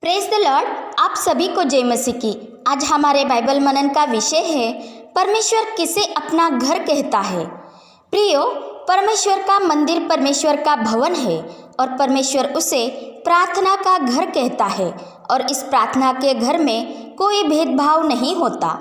Praise the Lord. आप सभी को जय मसीह की। आज हमारे बाइबल मनन का विषय है परमेश्वर किसे अपना घर कहता है। प्रियो, परमेश्वर का मंदिर परमेश्वर का भवन है और परमेश्वर उसे प्रार्थना का घर कहता है और इस प्रार्थना के घर में कोई भेदभाव नहीं होता।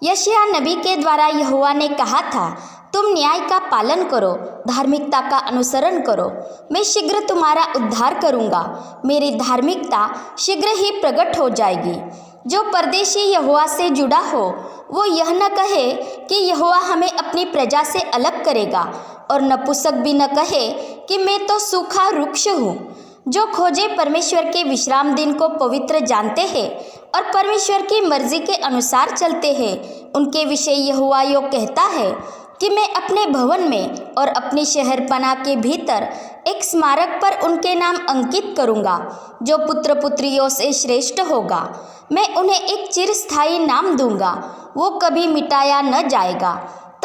यशायाह नबी के द्वारा यहोवा ने कहा था, तुम न्याय का पालन करो, धार्मिकता का अनुसरण करो, मैं शीघ्र तुम्हारा उद्धार करूंगा, मेरी धार्मिकता शीघ्र ही प्रकट हो जाएगी। जो परदेशी यहोवा से जुड़ा हो वो यह न कहे कि यहोवा हमें अपनी प्रजा से अलग करेगा और नपुंसक भी न कहे कि मैं तो सूखा वृक्ष हूँ। जो खोजे परमेश्वर के विश्राम दिन को पवित्र जानते हैं और परमेश्वर की मर्जी के अनुसार चलते हैं, उनके विषय यहोवा यो कहता है कि मैं अपने भवन में और अपनी शहरपनाह के भीतर एक स्मारक पर उनके नाम अंकित करूंगा, जो पुत्र पुत्रियों से श्रेष्ठ होगा। मैं उन्हें एक चिरस्थायी नाम दूंगा, वो कभी मिटाया न जाएगा।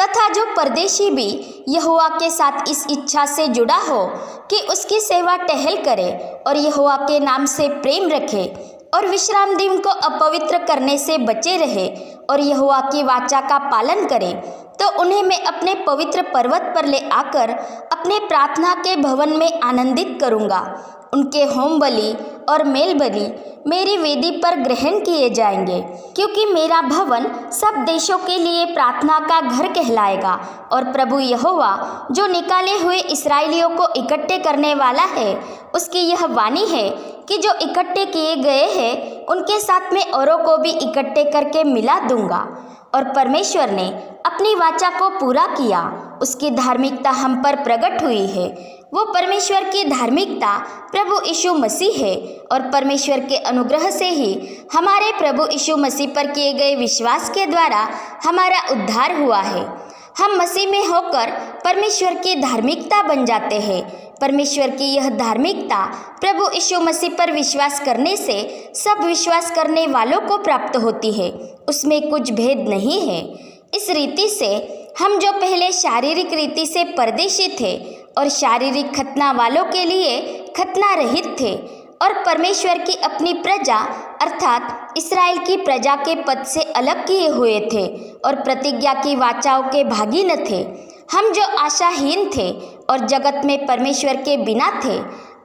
तथा जो परदेशी भी यहोवा के साथ इस इच्छा से जुड़ा हो कि उसकी सेवा टहल करे और यहोवा के नाम से प्रेम रखे और विश्राम दिन को अपवित्र करने से बचे रहे और यहोवा की वाचा का पालन करे, तो उन्हें मैं अपने पवित्र पर्वत पर ले आकर अपने प्रार्थना के भवन में आनंदित करूंगा। उनके होम बलि और मेल बलि मेरी वेदी पर ग्रहण किए जाएंगे, क्योंकि मेरा भवन सब देशों के लिए प्रार्थना का घर कहलाएगा। और प्रभु यहोवा जो निकाले हुए इस्राएलियों को इकट्ठे करने वाला है, उसकी यह वाणी है कि जो इकट्ठे किए गए हैं उनके साथ में औरों को भी इकट्ठे करके मिला दूंगा। और परमेश्वर ने अपनी वाचा को पूरा किया, उसकी धार्मिकता हम पर प्रकट हुई है। वो परमेश्वर की धार्मिकता प्रभु यीशु मसीह है और परमेश्वर के अनुग्रह से ही हमारे प्रभु यीशु मसीह पर किए गए विश्वास के द्वारा हमारा उद्धार हुआ है। हम मसीह में होकर परमेश्वर की धार्मिकता बन जाते हैं। परमेश्वर की यह धार्मिकता प्रभु यीशु मसीह पर विश्वास करने से सब विश्वास करने वालों को प्राप्त होती है, उसमें कुछ भेद नहीं है। इस रीति से हम जो पहले शारीरिक रीति से परदेशी थे और शारीरिक खतना वालों के लिए खतना रहित थे और परमेश्वर की अपनी प्रजा अर्थात इस्राएल की प्रजा के पद से अलग किए हुए थे और प्रतिज्ञा की वाचाओं के भागी न थे, हम जो आशाहीन थे और जगत में परमेश्वर के बिना थे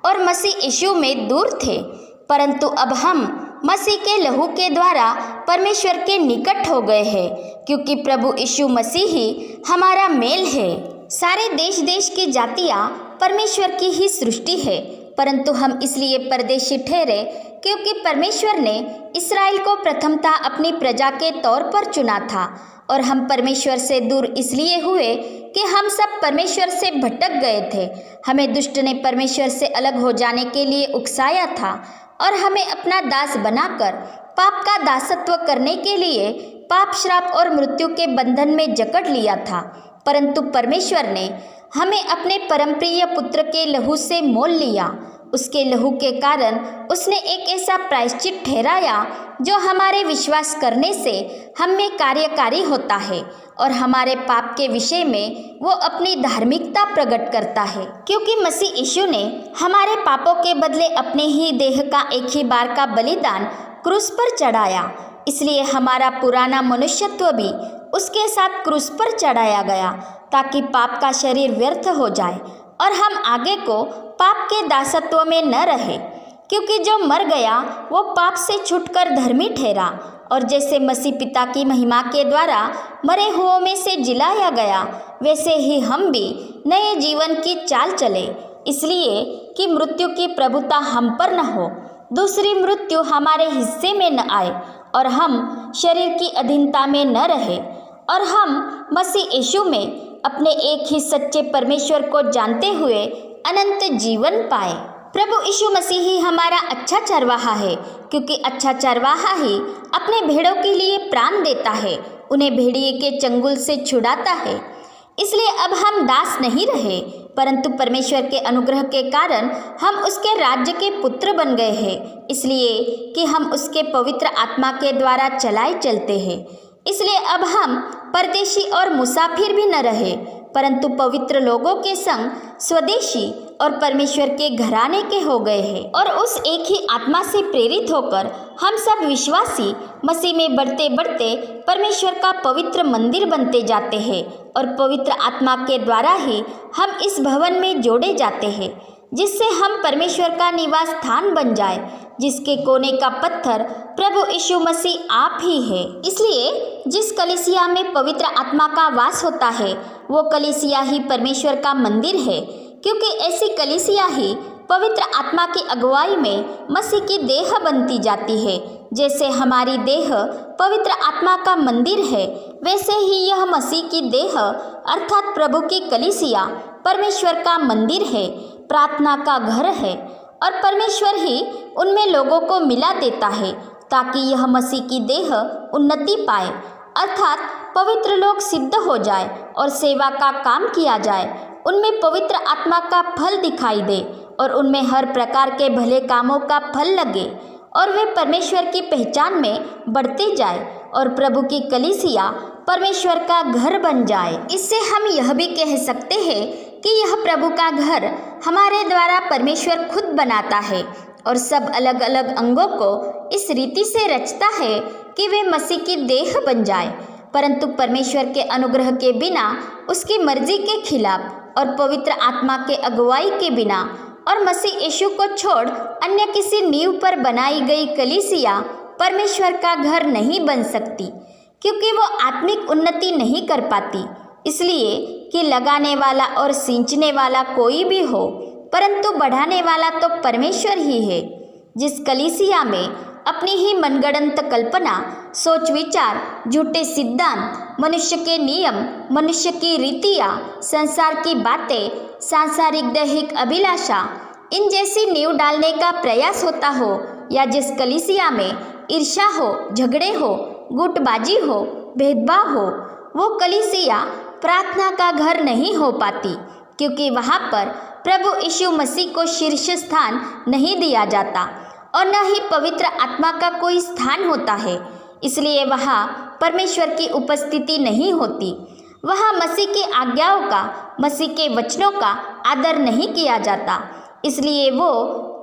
और मसीह यीशु में दूर थे, परंतु अब हम मसीह के लहू के द्वारा परमेश्वर के निकट हो गए हैं, क्योंकि प्रभु यीशु मसीह ही हमारा मेल है। सारे देश देश की जातियाँ परमेश्वर की ही सृष्टि है, परंतु हम इसलिए परदेशी ठहरे क्योंकि परमेश्वर ने इस्राएल को प्रथमतः अपनी प्रजा के तौर पर चुना था। और हम परमेश्वर से दूर इसलिए हुए कि हम सब परमेश्वर से भटक गए थे। हमें दुष्ट ने परमेश्वर से अलग हो जाने के लिए उकसाया था और हमें अपना दास बनाकर पाप का दासत्व करने के लिए पाप, श्राप और मृत्यु के बंधन में जकड़ लिया था। परंतु परमेश्वर ने हमें अपने परमप्रिय पुत्र के लहू से मोल लिया। उसके लहू के कारण उसने एक ऐसा प्रायश्चित ठहराया जो हमारे विश्वास करने से हम में कार्यकारी होता है और हमारे पाप के विषय में वो अपनी धार्मिकता प्रकट करता है। क्योंकि मसीह यीशु ने हमारे पापों के बदले अपने ही देह का एक ही बार का बलिदान क्रूस पर चढ़ाया, इसलिए हमारा पुराना मनुष्यत्व भी उसके साथ क्रूस पर चढ़ाया गया, ताकि पाप का शरीर व्यर्थ हो जाए और हम आगे को पाप के दासत्व में न रहे। क्योंकि जो मर गया वो पाप से छूटकर धर्मी ठहरा, और जैसे मसीह पिता की महिमा के द्वारा मरे हुओं में से जिलाया गया, वैसे ही हम भी नए जीवन की चाल चले, इसलिए कि मृत्यु की प्रभुता हम पर न हो, दूसरी मृत्यु हमारे हिस्से में न आए और हम शरीर की अधीनता में न रहे और हम मसीह यीशु में अपने एक ही सच्चे परमेश्वर को जानते हुए अनंत जीवन पाए। प्रभु यीशु मसीह ही हमारा अच्छा चरवाहा है, क्योंकि अच्छा चरवाहा ही अपने भेड़ों के लिए प्राण देता है, उन्हें भेड़िए के चंगुल से छुड़ाता है। इसलिए अब हम दास नहीं रहे, परंतु परमेश्वर के अनुग्रह के कारण हम उसके राज्य के पुत्र बन गए हैं, इसलिए कि हम उसके पवित्र आत्मा के द्वारा चलाए चलते हैं। इसलिए अब हम परदेशी और मुसाफिर भी न रहे, परंतु पवित्र लोगों के संग स्वदेशी और परमेश्वर के घराने के हो गए हैं और उस एक ही आत्मा से प्रेरित होकर हम सब विश्वासी मसीह में बढ़ते बढ़ते परमेश्वर का पवित्र मंदिर बनते जाते हैं और पवित्र आत्मा के द्वारा ही हम इस भवन में जोड़े जाते हैं, जिससे हम परमेश्वर का निवास स्थान बन जाए, जिसके कोने का पत्थर प्रभु यीशु मसीह आप ही है। इसलिए जिस कलीसिया में पवित्र आत्मा का वास होता है वो कलीसिया ही परमेश्वर का मंदिर है, क्योंकि ऐसी कलीसिया ही पवित्र आत्मा की अगुवाई में मसीह की देह बनती जाती है। जैसे हमारी देह पवित्र आत्मा का मंदिर है, वैसे ही यह मसीह की देह अर्थात प्रभु की कलीसिया परमेश्वर का मंदिर है, प्रार्थना का घर है और परमेश्वर ही उनमें लोगों को मिला देता है ताकि यह मसीह की देह उन्नति पाए, अर्थात पवित्र लोग सिद्ध हो जाए और सेवा का काम किया जाए, उनमें पवित्र आत्मा का फल दिखाई दे और उनमें हर प्रकार के भले कामों का फल लगे और वे परमेश्वर की पहचान में बढ़ते जाए और प्रभु की कलीसिया परमेश्वर का घर बन जाए। इससे हम यह भी कह सकते हैं कि यह प्रभु का घर हमारे द्वारा परमेश्वर खुद बनाता है और सब अलग अलग अंगों को इस रीति से रचता है कि वे मसीह की देह बन जाए, परंतु परमेश्वर के अनुग्रह के बिना, उसकी मर्जी के खिलाफ और पवित्र आत्मा के अगुवाई के बिना और मसीह यीशु को छोड़ अन्य किसी नींव पर बनाई गई कलीसिया परमेश्वर का घर नहीं बन सकती, क्योंकि वो आत्मिक उन्नति नहीं कर पाती। इसलिए कि लगाने वाला और सींचने वाला कोई भी हो, परंतु बढ़ाने वाला तो परमेश्वर ही है। जिस कलीसिया में अपनी ही मनगढ़ंत कल्पना, सोच विचार, झूठे सिद्धांत, मनुष्य के नियम, मनुष्य की रीतियाँ, संसार की बातें, सांसारिक दैहिक अभिलाषा, इन जैसी नींव डालने का प्रयास होता हो, या जिस कलीसिया में ईर्ष्या हो, झगड़े हो, गुटबाजी हो, भेदभाव हो, वो कलीसिया प्रार्थना का घर नहीं हो पाती, क्योंकि वहाँ पर प्रभु यीशु मसीह को शीर्ष स्थान नहीं दिया जाता और न ही पवित्र आत्मा का कोई स्थान होता है। इसलिए वहाँ परमेश्वर की उपस्थिति नहीं होती। वहाँ मसीह की आज्ञाओं का, मसीह के वचनों का आदर नहीं किया जाता, इसलिए वो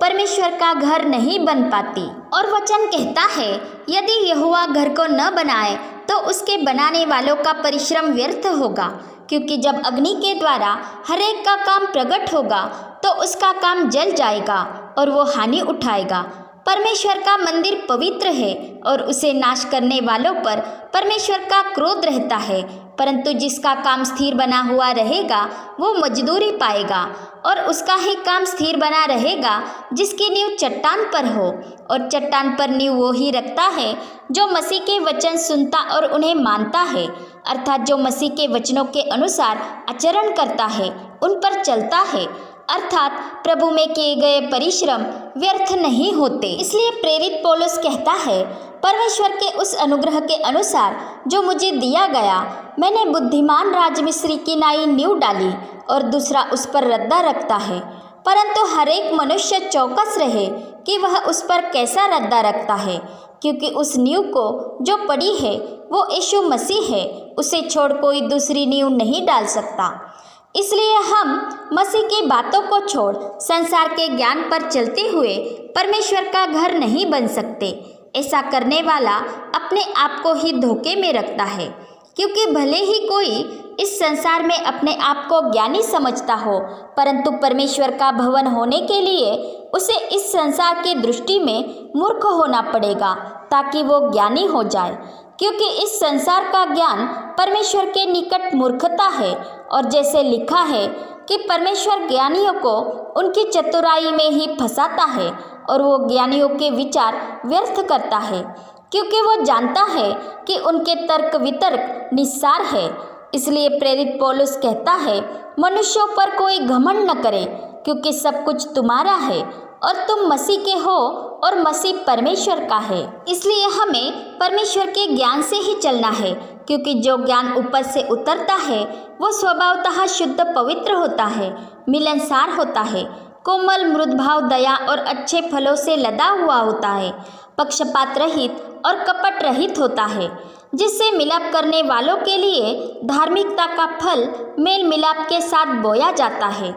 परमेश्वर का घर नहीं बन पाती। और वचन कहता है, यदि यहोवा घर को न बनाए तो उसके बनाने वालों का परिश्रम व्यर्थ होगा, क्योंकि जब अग्नि के द्वारा हर एक का काम प्रकट होगा तो उसका काम जल जाएगा और वो हानि उठाएगा। परमेश्वर का मंदिर पवित्र है और उसे नाश करने वालों पर परमेश्वर का क्रोध रहता है, परंतु जिसका काम स्थिर बना हुआ रहेगा वो मजदूरी पाएगा और उसका ही काम स्थिर बना रहेगा जिसकी नींव चट्टान पर हो, और चट्टान पर नींव वो ही रखता है जो मसीह के वचन सुनता और उन्हें मानता है, अर्थात जो मसीह के वचनों के अनुसार आचरण करता है, उन पर चलता है, अर्थात प्रभु में किए गए परिश्रम व्यर्थ नहीं होते। इसलिए प्रेरित पौलुस कहता है, परमेश्वर के उस अनुग्रह के अनुसार जो मुझे दिया गया, मैंने बुद्धिमान राजमिस्त्री की नाई नींव डाली और दूसरा उस पर रद्दा रखता है, परंतु हर एक मनुष्य चौकस रहे कि वह उस पर कैसा रद्दा रखता है, क्योंकि उस नींव को जो पड़ी है वो यीशु मसीह है, उसे छोड़ कोई दूसरी नींव नहीं डाल सकता। इसलिए हम मसीह की बातों को छोड़ संसार के ज्ञान पर चलते हुए परमेश्वर का घर नहीं बन सकते। ऐसा करने वाला अपने आप को ही धोखे में रखता है, क्योंकि भले ही कोई इस संसार में अपने आप को ज्ञानी समझता हो, परंतु परमेश्वर का भवन होने के लिए उसे इस संसार की दृष्टि में मूर्ख होना पड़ेगा ताकि वो ज्ञानी हो जाए, क्योंकि इस संसार का ज्ञान परमेश्वर के निकट मूर्खता है। और जैसे लिखा है कि परमेश्वर ज्ञानियों को उनकी चतुराई में ही फंसाता है और वो ज्ञानियों के विचार व्यर्थ करता है, क्योंकि वो जानता है कि उनके तर्क वितर्क निस्सार है। इसलिए प्रेरित पौलुस कहता है, मनुष्यों पर कोई घमंड न करे, क्योंकि सब कुछ तुम्हारा है और तुम मसीह के हो और मसीह परमेश्वर का है। इसलिए हमें परमेश्वर के ज्ञान से ही चलना है, क्योंकि जो ज्ञान ऊपर से उतरता है वो स्वभावतः शुद्ध पवित्र होता है, मिलनसार होता है, कोमल मृदभाव, दया और अच्छे फलों से लदा हुआ होता है, पक्षपात रहित और कपट रहित होता है, जिससे मिलाप करने वालों के लिए धार्मिकता का फल मेल मिलाप के साथ बोया जाता है।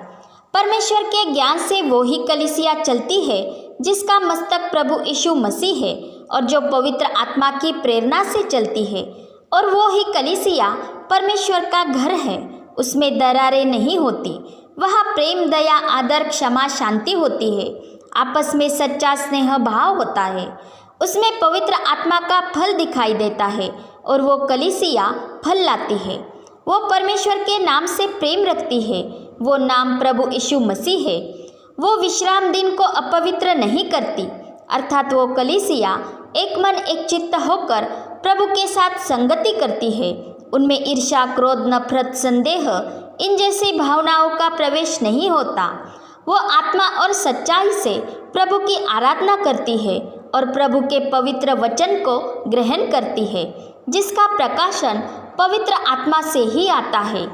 परमेश्वर के ज्ञान से वो ही कलीसिया चलती है जिसका मस्तक प्रभु यीशु मसीह है और जो पवित्र आत्मा की प्रेरणा से चलती है, और वो ही कलीसिया परमेश्वर का घर है। उसमें दरारें नहीं होती, वहाँ प्रेम, दया, आदर, क्षमा, शांति होती है। आपस में सच्चा स्नेह भाव होता है। उसमें पवित्र आत्मा का फल दिखाई देता है और वो कलीसिया फल लाती है। वो परमेश्वर के नाम से प्रेम रखती है। वो नाम प्रभु यीशु मसीह है। वो विश्राम दिन को अपवित्र नहीं करती, अर्थात वो कलीसिया एक मन एक चित्त होकर प्रभु के साथ संगति करती है। उनमें ईर्ष्या, क्रोध, नफरत, संदेह, इन जैसी भावनाओं का प्रवेश नहीं होता। वो आत्मा और सच्चाई से प्रभु की आराधना करती है और प्रभु के पवित्र वचन को ग्रहण करती है, जिसका प्रकाशन पवित्र आत्मा से ही आता है।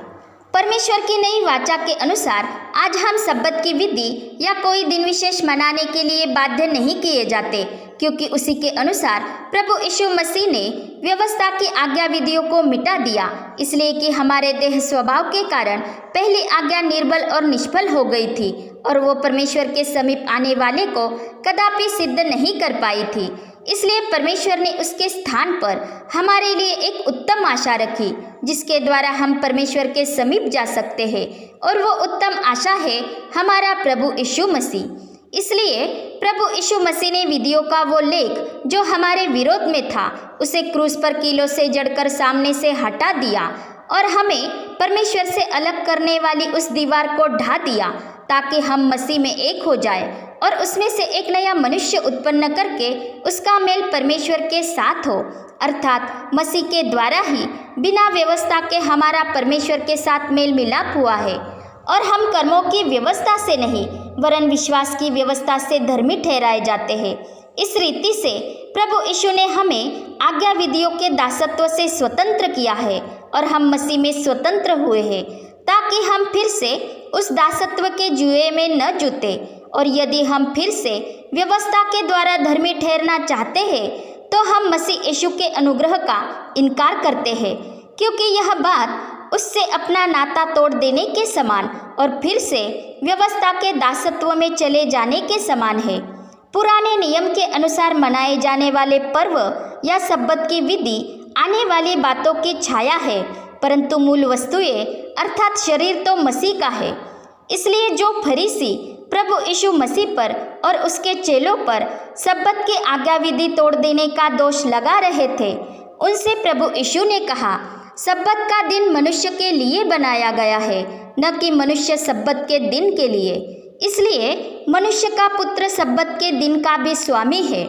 परमेश्वर की नई वाचा के अनुसार आज हम सब्बत की विधि या कोई दिन विशेष मनाने के लिए बाध्य नहीं किए जाते, क्योंकि उसी के अनुसार प्रभु यीशु मसीह ने व्यवस्था की आज्ञा विधियों को मिटा दिया, इसलिए कि हमारे देह स्वभाव के कारण पहली आज्ञा निर्बल और निष्फल हो गई थी और वो परमेश्वर के समीप आने वाले को कदापि सिद्ध नहीं कर पाई थी। इसलिए परमेश्वर ने उसके स्थान पर हमारे लिए एक उत्तम आशा रखी, जिसके द्वारा हम परमेश्वर के समीप जा सकते हैं, और वो उत्तम आशा है हमारा प्रभु यीशु मसीह। इसलिए प्रभु यीशु मसीह ने विधियों का वो लेख जो हमारे विरोध में था, उसे क्रूस पर कीलों से जड़कर सामने से हटा दिया और हमें परमेश्वर से अलग करने वाली उस दीवार को ढा दिया, ताकि हम मसीह में एक हो जाए और उसमें से एक नया मनुष्य उत्पन्न करके उसका मेल परमेश्वर के साथ हो, अर्थात मसीह के द्वारा ही बिना व्यवस्था के हमारा परमेश्वर के साथ मेल मिलाप हुआ है। और हम कर्मों की व्यवस्था से नहीं, वरन विश्वास की व्यवस्था से धर्मी ठहराए जाते हैं। इस रीति से प्रभु यीशु ने हमें आज्ञा विधियों के दासत्व से स्वतंत्र किया है और हम मसीह में स्वतंत्र हुए हैं, ताकि हम फिर से उस दासत्व के जुए में न जूते। और यदि हम फिर से व्यवस्था के द्वारा धर्मी ठहरना चाहते हैं, तो हम मसीह यीशु के अनुग्रह का इनकार करते हैं, क्योंकि यह बात उससे अपना नाता तोड़ देने के समान और फिर से व्यवस्था के दासत्व में चले जाने के समान है। पुराने नियम के अनुसार मनाए जाने वाले पर्व या सब्बत की विधि आने वाली बातों की छाया है, परंतु मूल वस्तुएं अर्थात शरीर तो मसीह का है। इसलिए जो फरीसी प्रभु यीशु मसीह पर और उसके चेलों पर सब्बत की आज्ञा विधि तोड़ देने का दोष लगा रहे थे, उनसे प्रभु यीशु ने कहा, सब्बत का दिन मनुष्य के लिए बनाया गया है, न कि मनुष्य सब्बत के दिन के लिए। इसलिए मनुष्य का पुत्र सब्बत के दिन का भी स्वामी है।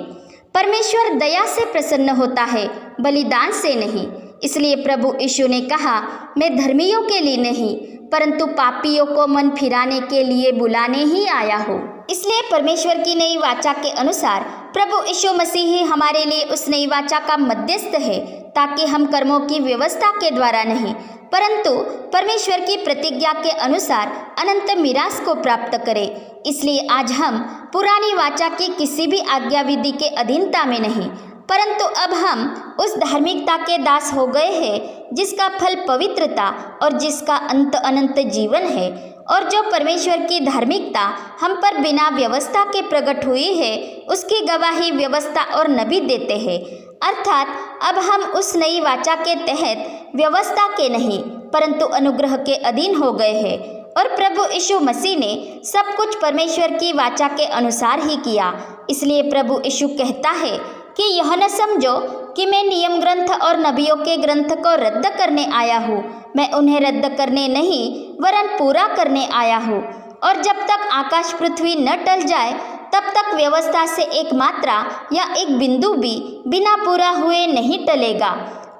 परमेश्वर दया से प्रसन्न होता है, बलिदान से नहीं। इसलिए प्रभु यीशु ने कहा, मैं धर्मियों के लिए नहीं परंतु पापियों को मन फिराने के लिए बुलाने ही आया हूँ। इसलिए परमेश्वर की नई वाचा के अनुसार प्रभु यीशु मसीह ही हमारे लिए उस नई वाचा का मध्यस्थ है, ताकि हम कर्मों की व्यवस्था के द्वारा नहीं परंतु परमेश्वर की प्रतिज्ञा के अनुसार अनंत मिरास को प्राप्त करें। इसलिए आज हम पुरानी वाचा की किसी भी आज्ञा विधि के अधीनता में नहीं, परंतु अब हम उस धार्मिकता के दास हो गए हैं जिसका फल पवित्रता और जिसका अंत अनंत जीवन है, और जो परमेश्वर की धार्मिकता हम पर बिना व्यवस्था के प्रकट हुई है, उसकी गवाही व्यवस्था और नबी देते हैं। अर्थात अब हम उस नई वाचा के तहत व्यवस्था के नहीं परंतु अनुग्रह के अधीन हो गए हैं, और प्रभु यीशु मसीह ने सब कुछ परमेश्वर की वाचा के अनुसार ही किया। इसलिए प्रभु यीशु कहता है कि यह न समझो कि मैं नियम ग्रंथ और नबियों के ग्रंथ को रद्द करने आया हूँ। मैं उन्हें रद्द करने नहीं वरन पूरा करने आया हूँ। और जब तक आकाश पृथ्वी न टल जाए तब तक व्यवस्था से एक मात्रा या एक बिंदु भी बिना पूरा हुए नहीं टलेगा।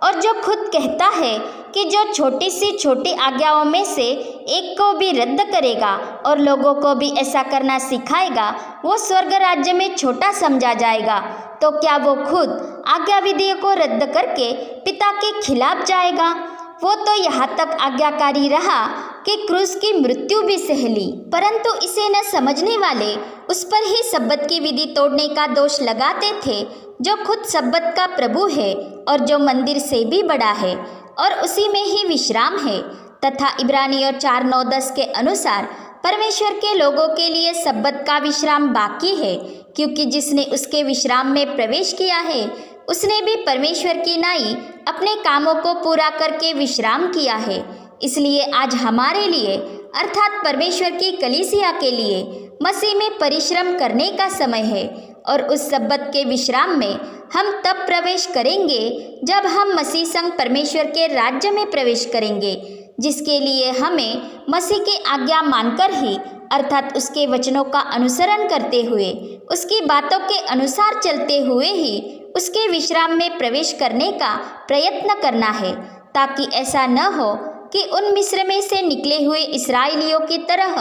और जो खुद कहता है कि जो छोटी सी छोटी आज्ञाओं में से एक को भी रद्द करेगा और लोगों को भी ऐसा करना सिखाएगा, वो स्वर्ग राज्य में छोटा समझा जाएगा। तो क्या वो खुद आज्ञा विधियों को रद्द करके पिता के खिलाफ जाएगा? वो तो यहाँ तक आज्ञाकारी रहा कि क्रूस की मृत्यु भी सह ली, परंतु इसे न समझने वाले उस पर ही सब्बत की विधि तोड़ने का दोष लगाते थे, जो खुद सब्बत का प्रभु है और जो मंदिर से भी बड़ा है और उसी में ही विश्राम है। तथा इब्रानियों 4:9-10 के अनुसार परमेश्वर के लोगों के लिए सब्बत का विश्राम बाकी है, क्योंकि जिसने उसके विश्राम में प्रवेश किया है उसने भी परमेश्वर की नाई अपने कामों को पूरा करके विश्राम किया है। इसलिए आज हमारे लिए अर्थात परमेश्वर की कलीसिया के लिए मसीह में परिश्रम करने का समय है और उस सब्बत के विश्राम में हम तब प्रवेश करेंगे जब हम मसीह संग परमेश्वर के राज्य में प्रवेश करेंगे, जिसके लिए हमें मसीह की आज्ञा मानकर ही अर्थात उसके वचनों का अनुसरण करते हुए उसकी बातों के अनुसार चलते हुए ही उसके विश्राम में प्रवेश करने का प्रयत्न करना है, ताकि ऐसा न हो कि उन मिस्र में से निकले हुए इस्राएलियों की तरह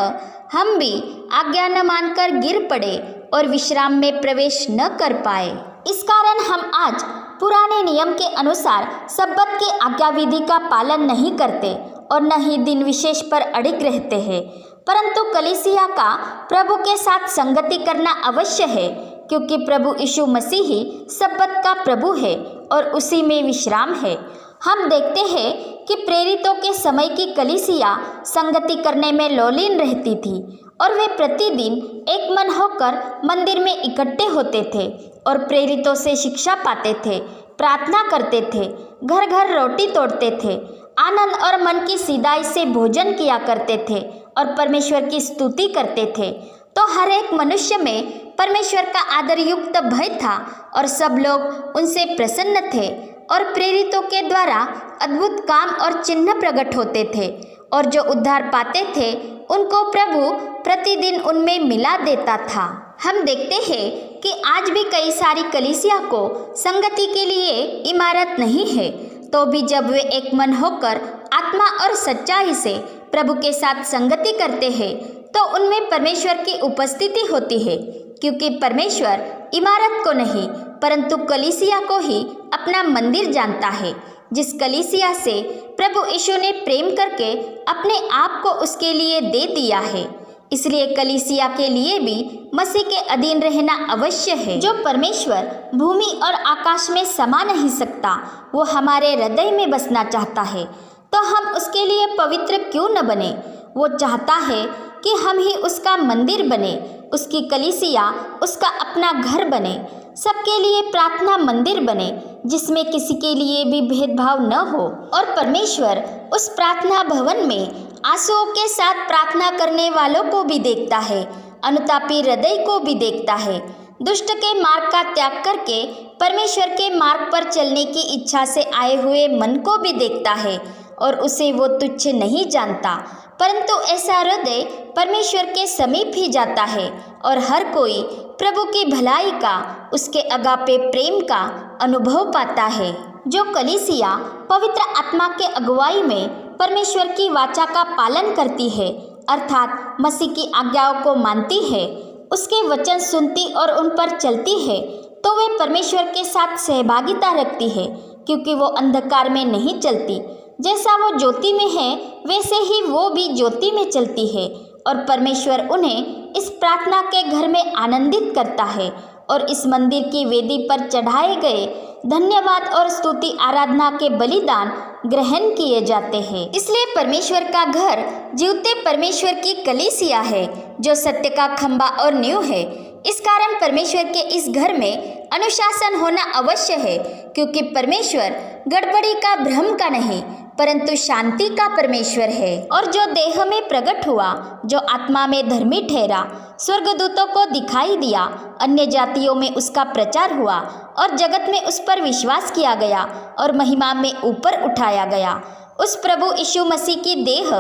हम भी आज्ञा न मानकर गिर पड़े और विश्राम में प्रवेश न कर पाए। इस कारण हम आज पुराने नियम के अनुसार सब्बत के आज्ञा विधि का पालन नहीं करते और न ही दिन विशेष पर अड़िग रहते हैं, परंतु कलीसिया का प्रभु के साथ संगति करना अवश्य है, क्योंकि प्रभु यीशु मसीह ही सब्बत का प्रभु है और उसी में विश्राम है। हम देखते हैं कि प्रेरितों के समय की कलीसिया संगति करने में लोलीन रहती थी और वे प्रतिदिन एक मन होकर मंदिर में इकट्ठे होते थे और प्रेरितों से शिक्षा पाते थे, प्रार्थना करते थे, घर घर रोटी तोड़ते थे, आनंद और मन की सीधाई से भोजन किया करते थे और परमेश्वर की स्तुति करते थे। तो हर एक मनुष्य में परमेश्वर का आदरयुक्त भय था और सब लोग उनसे प्रसन्न थे और प्रेरितों के द्वारा अद्भुत काम और चिन्ह प्रकट होते थे और जो उद्धार पाते थे उनको प्रभु प्रतिदिन उनमें मिला देता था। हम देखते हैं कि आज भी कई सारी कलीसिया को संगति के लिए इमारत नहीं है, तो भी जब वे एक मन होकर आत्मा और सच्चाई से प्रभु के साथ संगति करते हैं तो उनमें परमेश्वर की उपस्थिति होती है, क्योंकि परमेश्वर इमारत को नहीं परंतु कलीसिया को ही अपना मंदिर जानता है, जिस कलीसिया से प्रभु यीशु ने प्रेम करके अपने आप को उसके लिए दे दिया है। इसलिए कलीसिया के लिए भी मसीह के अधीन रहना अवश्य है। जो परमेश्वर भूमि और आकाश में समा नहीं सकता वो हमारे हृदय में बसना चाहता है, तो हम उसके लिए पवित्र क्यों न बने। वो चाहता है कि हम ही उसका मंदिर बने, उसकी कलीसिया उसका अपना घर बने, सबके लिए प्रार्थना मंदिर बने जिसमें किसी के लिए भी भेदभाव न हो और परमेश्वर उस प्रार्थना भवन में आंसुओं के साथ प्रार्थना करने वालों को भी देखता है, अनुतापी हृदय को भी देखता है, दुष्ट के मार्ग का त्याग करके परमेश्वर के मार्ग पर चलने की इच्छा से आए हुए मन को भी देखता है और उसे वो तुच्छ नहीं जानता, परंतु ऐसा हृदय परमेश्वर के समीप ही जाता है और हर कोई प्रभु की भलाई का, उसके अगापे प्रेम का अनुभव पाता है। जो कलीसिया पवित्र आत्मा के अगुवाई में परमेश्वर की वाचा का पालन करती है अर्थात मसीह की आज्ञाओं को मानती है, उसके वचन सुनती और उन पर चलती है, तो वे परमेश्वर के साथ सहभागिता रखती है, क्योंकि वो अंधकार में नहीं चलती। जैसा वो ज्योति में है वैसे ही वो भी ज्योति में चलती है और परमेश्वर उन्हें इस प्रार्थना के घर में आनंदित करता है और इस मंदिर की वेदी पर चढ़ाए गए धन्यवाद और स्तुति आराधना के बलिदान ग्रहण किए जाते हैं। इसलिए परमेश्वर का घर जीवते परमेश्वर की कलीसिया है, जो सत्य का खंभा और नींव है। इस कारण परमेश्वर के इस घर में अनुशासन होना अवश्य है, क्योंकि परमेश्वर गड़बड़ी का, भ्रम का नहीं परंतु शांति का परमेश्वर है। और जो देह में प्रकट हुआ, जो आत्मा में धर्मी ठहरा, स्वर्गदूतों को दिखाई दिया, अन्य जातियों में उसका प्रचार हुआ और जगत में उस पर विश्वास किया गया और महिमा में ऊपर उठाया गया। उस प्रभु यीशु मसीह की देह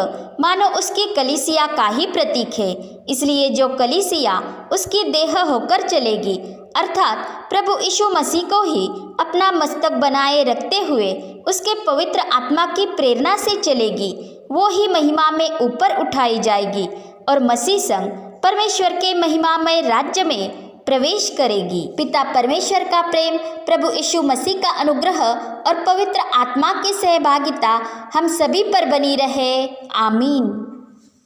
मानो उसकी कलीसिया का ही प्रतीक है। इसलिए जो कलीसिया उसकी देह होकर चलेगी अर्थात प्रभु यीशु मसीह को ही अपना मस्तक बनाए रखते हुए उसके पवित्र आत्मा की प्रेरणा से चलेगी, वो ही महिमा में ऊपर उठाई जाएगी और मसीह संग परमेश्वर के महिमामय राज्य में प्रवेश करेगी। पिता परमेश्वर का प्रेम, प्रभु यीशु मसीह का अनुग्रह और पवित्र आत्मा की सहभागिता हम सभी पर बनी रहे। आमीन।